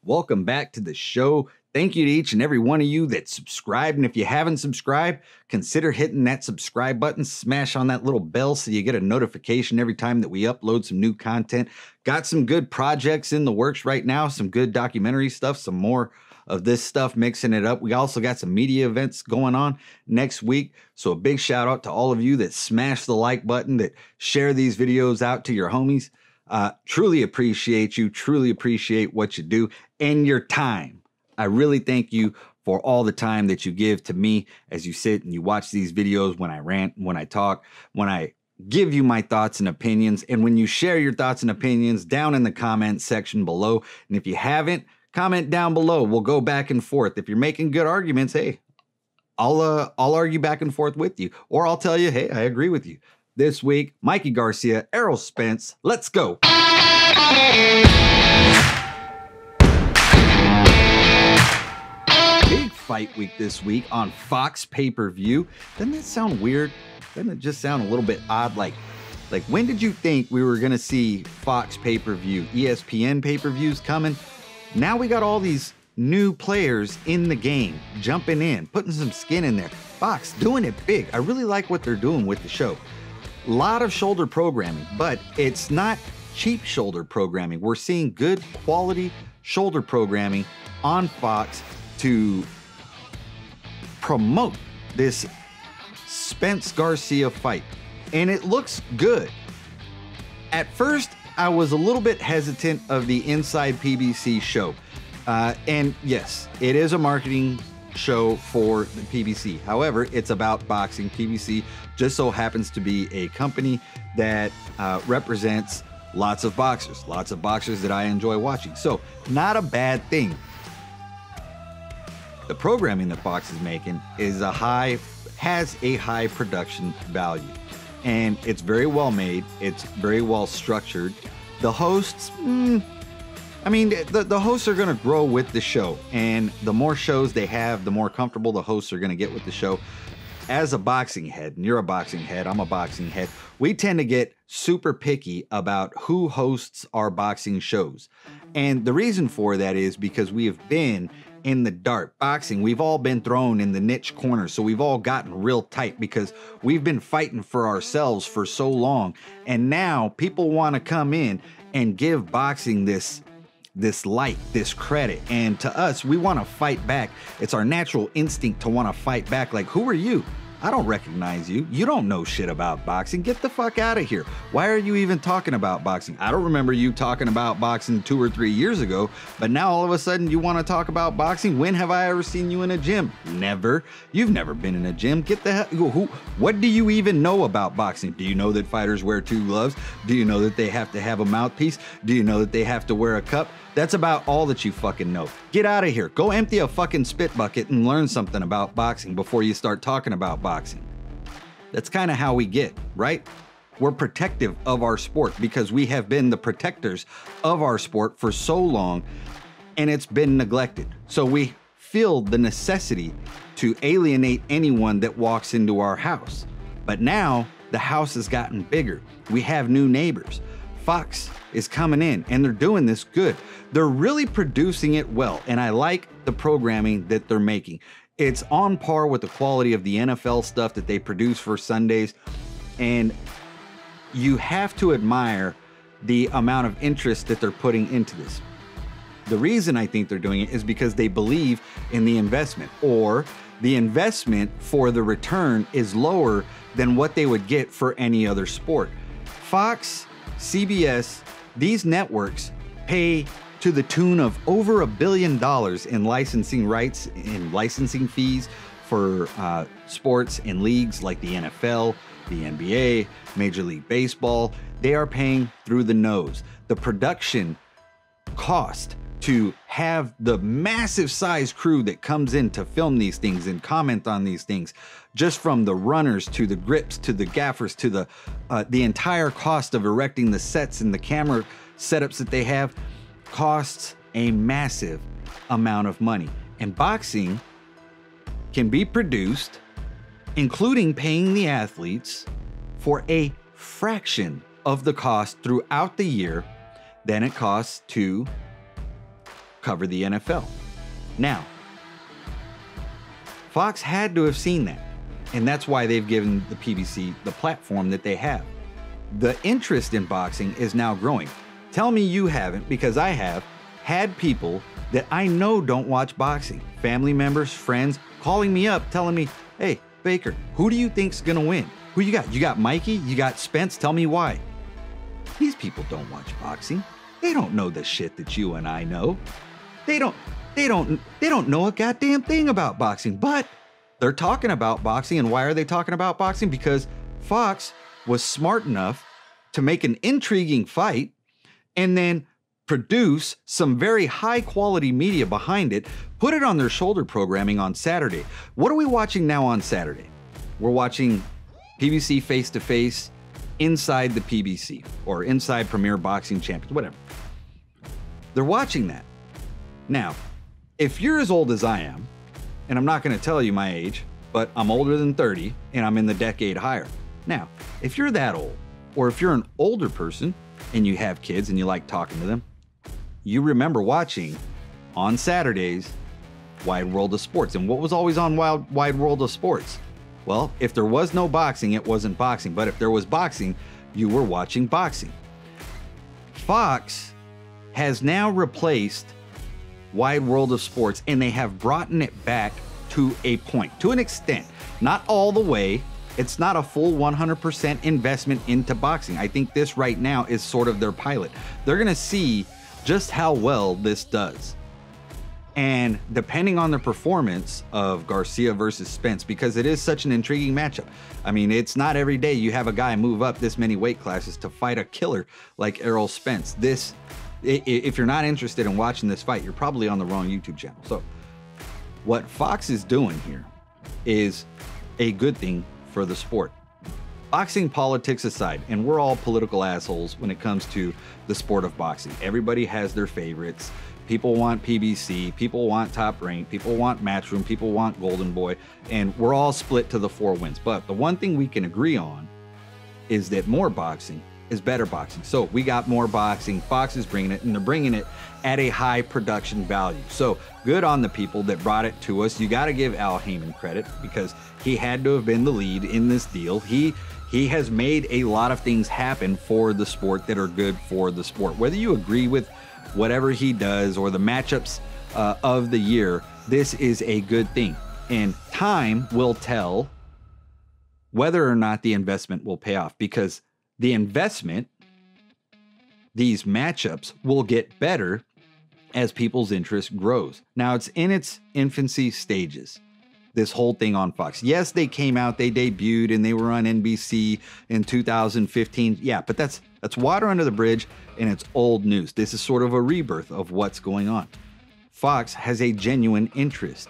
Welcome back to the show. Thank you to each and every one of you that subscribed. And if you haven't subscribed, consider hitting that subscribe button, smash on that little bell so you get a notification every time that we upload some new content. Got some good projects in the works right now, some good documentary stuff, some more of this stuff, mixing it up. We also got some media events going on next week. So a big shout out to all of you that smash the like button, that share these videos out to your homies. Truly appreciate you, truly appreciate what you do and your time. I really thank you for all the time that you give to me as you sit and you watch these videos, when I rant, when I talk, when I give you my thoughts and opinions, and when you share your thoughts and opinions down in the comment section below. And if you haven't, comment down below. We'll go back and forth. If you're making good arguments, hey, I'll argue back and forth with you, or I'll tell you, hey, I agree with you. This week, Mikey Garcia, Spence, let's go. Big fight week this week on Fox pay-per-view. Doesn't that sound weird? Doesn't it just sound a little bit odd? Like when did you think we were going to see Fox pay-per-view, ESPN pay-per-views coming? Now we got all these new players in the game, jumping in, putting some skin in there. Fox doing it big. I really like what they're doing with the show. A lot of shoulder programming, but it's not cheap shoulder programming. We're seeing good quality shoulder programming on Fox to promote this Spence Garcia fight. And it looks good. At first, I was a little bit hesitant of the Inside PBC show. And yes, it is a marketing show for the PBC. However, it's about boxing. PBC just so happens to be a company that represents lots of boxers that I enjoy watching. So not a bad thing. The programming that Fox is making is has a high production value, and it's very well made. It's very well structured. The hosts, I mean, the hosts are going to grow with the show, and the more shows they have, the more comfortable the hosts are going to get with the show. As a boxing head, and you're a boxing head, I'm a boxing head, we tend to get super picky about who hosts our boxing shows. And the reason for that is because we have been in the dark. Boxing, we've all been thrown in the niche corner, so we've all gotten real tight because we've been fighting for ourselves for so long. And now people want to come in and give boxing this light, this credit. And to us, we want to fight back. It's our natural instinct to want to fight back. Like, who are you? I don't recognize you. You don't know shit about boxing. Get the fuck out of here. Why are you even talking about boxing? I don't remember you talking about boxing 2 or 3 years ago, but now all of a sudden you want to talk about boxing? When have I ever seen you in a gym? Never. You've never been in a gym. Get the hell. What do you even know about boxing? Do you know that fighters wear 2 gloves? Do you know that they have to have a mouthpiece? Do you know that they have to wear a cup? That's about all that you fucking know. Get out of here. Go empty a fucking spit bucket and learn something about boxing before you start talking about boxing. That's kind of how we get, right? We're protective of our sport because we have been the protectors of our sport for so long, and it's been neglected. So we feel the necessity to alienate anyone that walks into our house. But now the house has gotten bigger. We have new neighbors. Fox is coming in and they're doing this good. They're really producing it well, and I like the programming that they're making. It's on par with the quality of the NFL stuff that they produce for Sundays, and you have to admire the amount of interest that they're putting into this. The reason I think they're doing it is because they believe in the investment, or the investment for the return is lower than what they would get for any other sport. Fox, CBS, these networks pay to the tune of over $1 billion in licensing rights and licensing fees for sports and leagues like the NFL, the NBA, Major League Baseball. They are paying through the nose. The production cost to have the massive size crew that comes in to film these things and comment on these things, just from the runners to the grips to the gaffers to the entire cost of erecting the sets and the camera setups that they have, costs a massive amount of money. And boxing can be produced, including paying the athletes, for a fraction of the cost throughout the year than it costs to cover the NFL. Now, Fox had to have seen that, and that's why they've given the PBC the platform that they have. The interest in boxing is now growing. Tell me you haven't, because I have had people that I know don't watch boxing, family members, friends, calling me up, telling me, hey, Baker, who do you think's gonna win? Who you got? You got Mikey? You got Spence? Tell me why. These people don't watch boxing. They don't know the shit that you and I know. They don't know a goddamn thing about boxing, but they're talking about boxing. And why are they talking about boxing? Because Fox was smart enough to make an intriguing fight and then produce some very high quality media behind it, put it on their shoulder programming on Saturday. What are we watching now on Saturday? We're watching PBC face-to-face inside the PBC or inside Premier Boxing Champions, whatever. They're watching that. Now, if you're as old as I am, and I'm not going to tell you my age, but I'm older than 30 and I'm in the decade higher. Now, if you're that old, or if you're an older person and you have kids and you like talking to them, you remember watching on Saturdays Wide World of Sports. And what was always on Wide World of Sports? Well, if there was no boxing, it wasn't boxing. But if there was boxing, you were watching boxing. Fox has now replaced Wide World of Sports, and they have brought it back to a point, to an extent. Not all the way. It's not a full 100% investment into boxing. I think this right now is sort of their pilot. They're going to see just how well this does. And depending on the performance of Garcia versus Spence, because it is such an intriguing matchup. I mean, it's not every day you have a guy move up this many weight classes to fight a killer like Errol Spence. If you're not interested in watching this fight, you're probably on the wrong YouTube channel. So what Fox is doing here is a good thing for the sport. Boxing politics aside, and we're all political assholes when it comes to the sport of boxing. Everybody has their favorites. People want PBC, people want Top Rank, people want Matchroom, people want Golden Boy, and we're all split to the 4 wins. But the one thing we can agree on is that more boxing is better boxing. So we got more boxing. Fox is bringing it, and they're bringing it at a high production value. So good on the people that brought it to us. You got to give Al Heyman credit, because he had to have been the lead in this deal. He has made a lot of things happen for the sport that are good for the sport. Whether you agree with whatever he does or the matchups of the year, this is a good thing. And time will tell whether or not the investment will pay off, because the investment, these matchups, will get better as people's interest grows. Now, it's in its infancy stages, this whole thing on Fox. Yes, they came out, they debuted, and they were on NBC in 2015. Yeah, but that's water under the bridge, and it's old news. This is sort of a rebirth of what's going on. Fox has a genuine interest.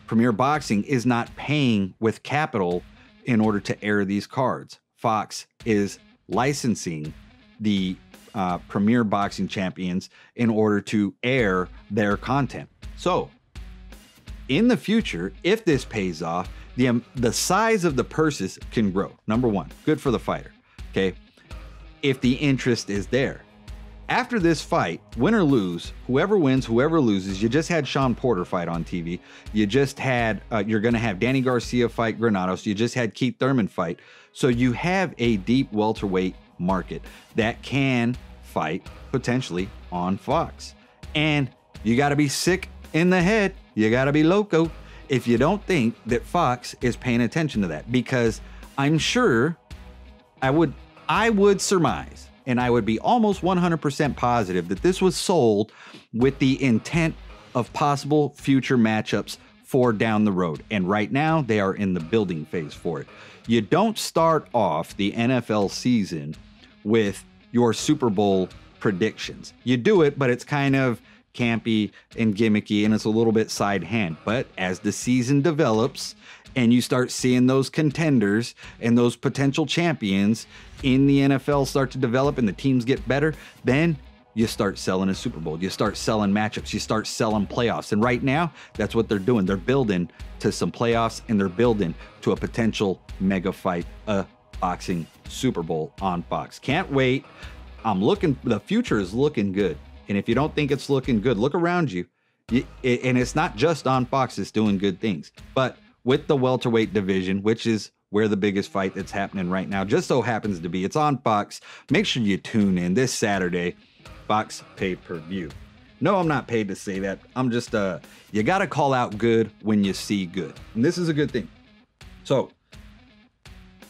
Premier Boxing is not paying with capital in order to air these cards. Fox is licensing the Premier Boxing Champions in order to air their content. So in the future, if this pays off, the size of the purses can grow. Number one, good for the fighter, okay? If the interest is there. After this fight, win or lose, whoever wins, whoever loses, you just had Sean Porter fight on TV. You just had, you're going to have Danny Garcia fight Granados. You just had Keith Thurman fight. So you have a deep welterweight market that can fight potentially on Fox. And you got to be sick in the head. You got to be loco if you don't think that Fox is paying attention to that, because I'm sure I would surmise, and I would be almost 100% positive that this was sold with the intent of possible future matchups for down the road. And right now, they are in the building phase for it. You don't start off the NFL season with your Super Bowl predictions. You do it, but it's kind of campy and gimmicky, and it's a little bit side hand. But as the season develops and you start seeing those contenders and those potential champions in the NFL start to develop and the teams get better, then you start selling a Super Bowl. You start selling matchups. You start selling playoffs. And right now, that's what they're doing. They're building to some playoffs, and they're building to a potential mega fight, a boxing Super Bowl on Fox. Can't wait. The future is looking good. And if you don't think it's looking good, look around you. And it's not just on Fox that's doing good things, but with the welterweight division, which is where the biggest fight that's happening right now just so happens to be, it's on Fox. Make sure you tune in this Saturday, Fox pay-per-view. No, I'm not paid to say that. I'm just, you got to call out good when you see good. And this is a good thing. So,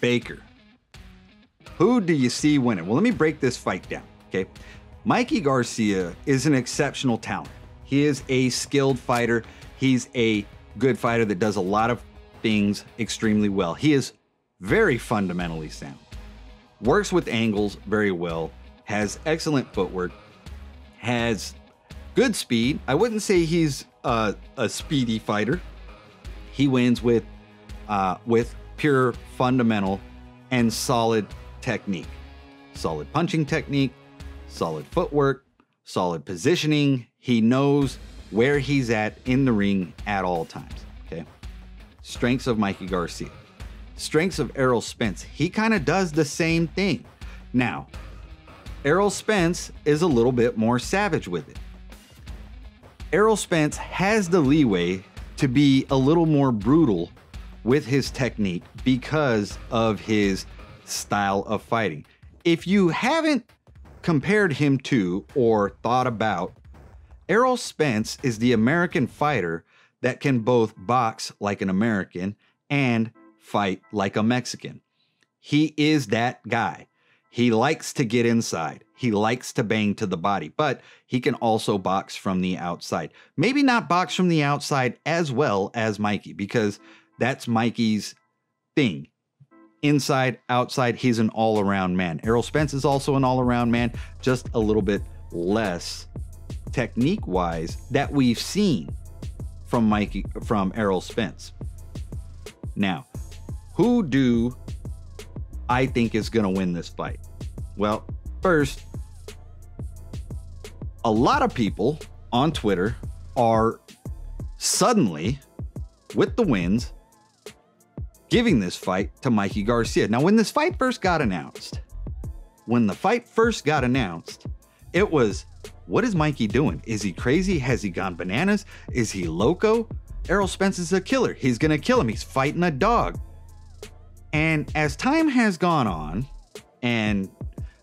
Baker. Who do you see winning? Well, let me break this fight down, okay? Mikey Garcia is an exceptional talent. He is a skilled fighter. He's a good fighter that does a lot of things extremely well. He is very fundamentally sound. Works with angles very well. Has excellent footwork. Has good speed. I wouldn't say he's a speedy fighter. He wins with pure fundamental and solid technique. Solid punching technique, solid footwork, solid positioning. He knows where he's at in the ring at all times, okay? Strengths of Mikey Garcia. Strengths of Errol Spence. He kind of does the same thing. Now, Errol Spence is a little bit more savage with it. Errol Spence has the leeway to be a little more brutal with his technique because of his style of fighting. If you haven't compared him to or thought about, Errol Spence is the American fighter that can both box like an American and fight like a Mexican. He is that guy. He likes to get inside. He likes to bang to the body, but he can also box from the outside. Maybe not box from the outside as well as Mikey, because that's Mikey's thing. Inside, outside, he's an all-around man. Errol Spence is also an all-around man, just a little bit less technique-wise that we've seen from Errol Spence. Now, who do I think is going to win this fight? Well, first, a lot of people on Twitter are suddenly, with the wins, giving this fight to Mikey Garcia. Now, when this fight first got announced, it was, what is Mikey doing? Is he crazy? Has he gone bananas? Is he loco? Errol Spence is a killer. He's going to kill him. He's fighting a dog. And as time has gone on, and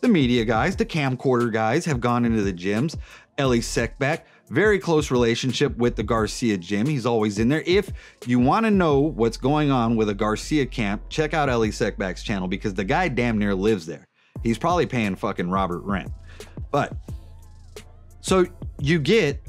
the media guys, the camcorder guys have gone into the gyms, Ellie Seckback, very close relationship with the Garcia gym. He's always in there. If you want to know what's going on with a Garcia camp, check out Ellie Seckback's channel, because the guy damn near lives there. He's probably paying fucking Robert rent. But so you get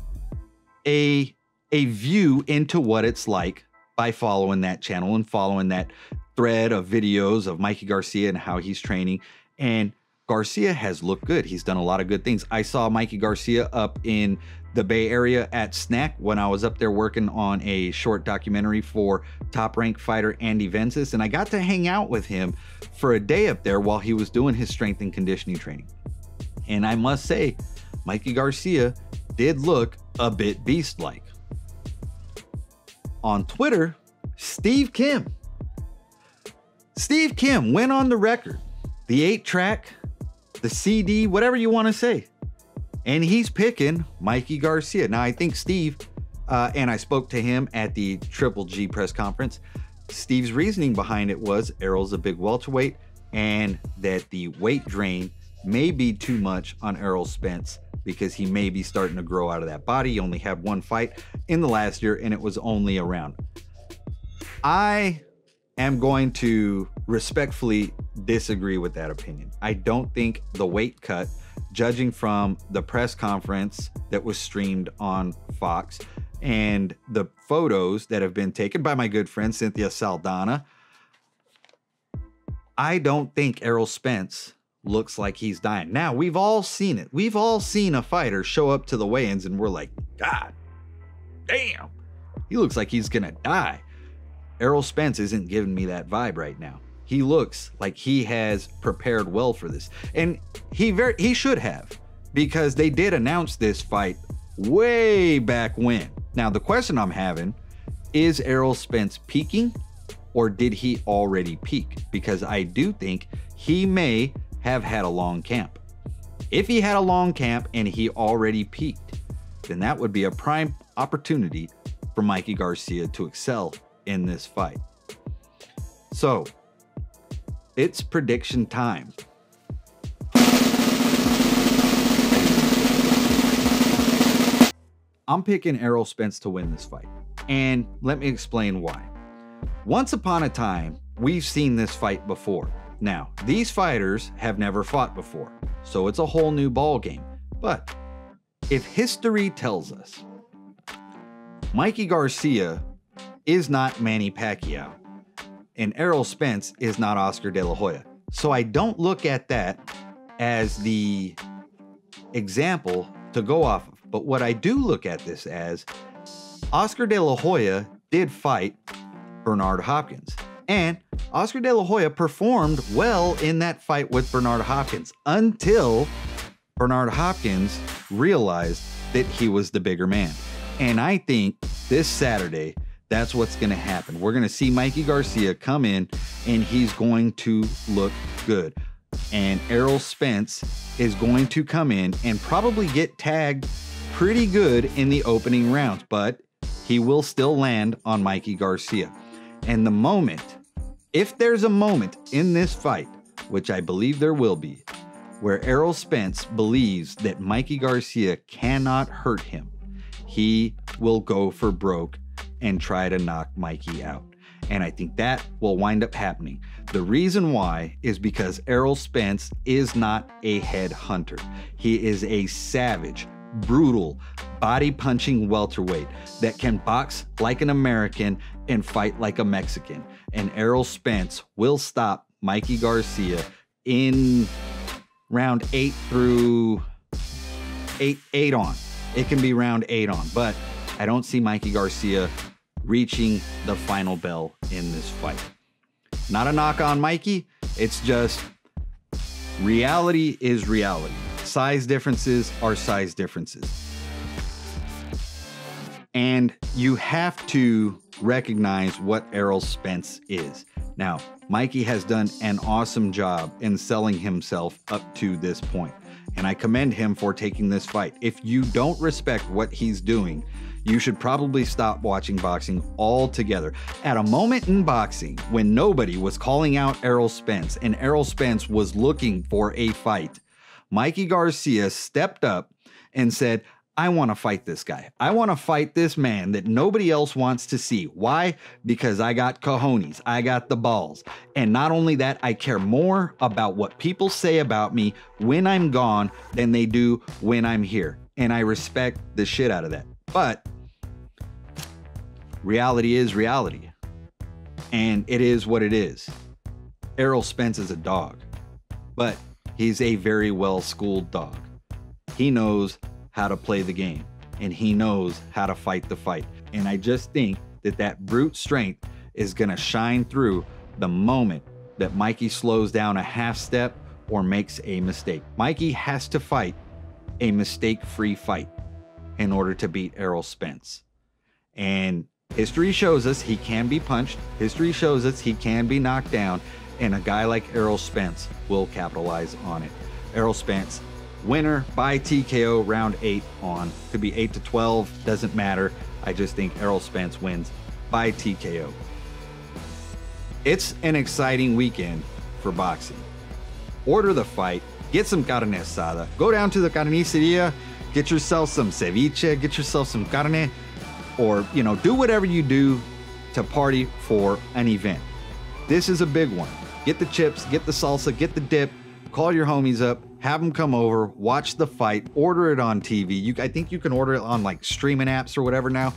a view into what it's like by following that channel and following that thread of videos of Mikey Garcia and how he's training. And Garcia has looked good. He's done a lot of good things. I saw Mikey Garcia up in the Bay Area at Snack when I was up there working on a short documentary for top-ranked fighter Andy Vences, and I got to hang out with him for a day up there while he was doing his strength and conditioning training. And I must say, Mikey Garcia did look a bit beast-like. On Twitter, Steve Kim went on the record, the 8-track, the CD, whatever you want to say, and he's picking Mikey Garcia. Now, I think Steve, and I spoke to him at the Triple G press conference, Steve's reasoning behind it was Errol's a big welterweight and that the weight drain may be too much on Errol Spence because he may be starting to grow out of that body. He only had one fight in the last year, and it was only a round. I am going to respectfully disagree with that opinion. I don't think the weight cut, judging from the press conference that was streamed on Fox and the photos that have been taken by my good friend Cynthia Saldana, I don't think Errol Spence looks like he's dying. Now, we've all seen it. We've all seen a fighter show up to the weigh-ins and we're like, God damn, he looks like he's gonna die. Errol Spence isn't giving me that vibe right now. He looks like he has prepared well for this. And he should have, because they did announce this fight way back when. Now, the question I'm having is Errol Spence peaking, or did he already peak? Because I do think he may have had a long camp. If he had a long camp and he already peaked, then that would be a prime opportunity for Mikey Garcia to excel in this fight. So, it's prediction time. I'm picking Errol Spence to win this fight, and let me explain why. Once upon a time, we've seen this fight before. Now, these fighters have never fought before, so it's a whole new ball game. But if history tells us Mikey Garcia is not Manny Pacquiao and Errol Spence is not Oscar De La Hoya, so I don't look at that as the example to go off of. But what I do look at this as, Oscar De La Hoya did fight Bernard Hopkins, and Oscar De La Hoya performed well in that fight with Bernard Hopkins until Bernard Hopkins realized that he was the bigger man. And I think this Saturday, that's what's going to happen. We're going to see Mikey Garcia come in, and he's going to look good. And Errol Spence is going to come in and probably get tagged pretty good in the opening rounds, but he will still land on Mikey Garcia. And the moment, if there's a moment in this fight, which I believe there will be, where Errol Spence believes that Mikey Garcia cannot hurt him, he will go for broke and try to knock Mikey out. And I think that will wind up happening. The reason why is because Errol Spence is not a head hunter. He is a savage, brutal, body-punching welterweight that can box like an American and fight like a Mexican. And Errol Spence will stop Mikey Garcia in round 8 through 8 on. It can be round 8 on, but I don't see Mikey Garcia reaching the final bell in this fight. Not a knock on Mikey, it's just reality is reality. Size differences are size differences. And you have to recognize what Errol Spence is. Now, Mikey has done an awesome job in selling himself up to this point, and I commend him for taking this fight. If you don't respect what he's doing, you should probably stop watching boxing altogether. At a moment in boxing when nobody was calling out Errol Spence and Errol Spence was looking for a fight, Mikey Garcia stepped up and said, I want to fight this guy. I want to fight this man that nobody else wants to see. Why? Because I got cojones. I got the balls. And not only that, I care more about what people say about me when I'm gone than they do when I'm here. And I respect the shit out of that. But reality is reality. And it is what it is. Errol Spence is a dog, but he's a very well-schooled dog. He knows how to play the game, and he knows how to fight the fight. And I just think that that brute strength is going to shine through the moment that Mikey slows down a half step or makes a mistake. Mikey has to fight a mistake-free fight in order to beat Errol Spence. And history shows us he can be punched. History shows us he can be knocked down, and a guy like Errol Spence will capitalize on it. Errol Spence, winner by TKO, round 8 on. Could be 8-12, doesn't matter. I just think Errol Spence wins by TKO. It's an exciting weekend for boxing. Order the fight, get some carne asada, go down to the carniceria, get yourself some ceviche, get yourself some carne, or, you know, do whatever you do to party for an event. This is a big one. Get the chips, get the salsa, get the dip, call your homies up, have them come over, watch the fight, order it on TV. I think you can order it on like streaming apps or whatever now.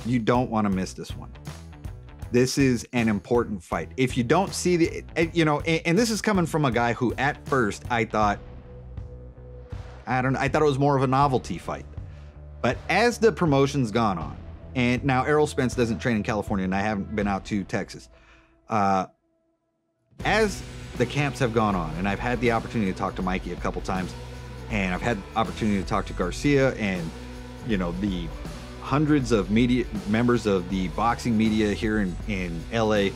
You don't want to miss this one. This is an important fight. If you don't see the, you know, and this is coming from a guy who at first I thought it was more of a novelty fight. But as the promotion's gone on, and now Errol Spence doesn't train in California and I haven't been out to Texas. As the camps have gone on, and I've had the opportunity to talk to Mikey a couple times, and I've had the opportunity to talk to Garcia and, you know, the hundreds of media members of the boxing media here in LA,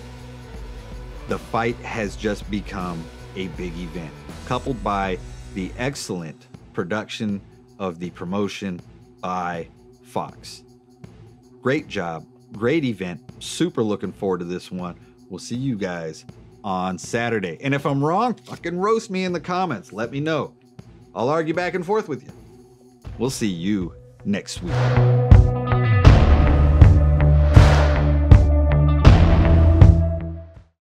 the fight has just become a big event, coupled by the excellent production of the promotion by Fox. Great job. Great event. Super looking forward to this one. We'll see you guys on Saturday. And if I'm wrong, fucking roast me in the comments. Let me know. I'll argue back and forth with you. We'll see you next week.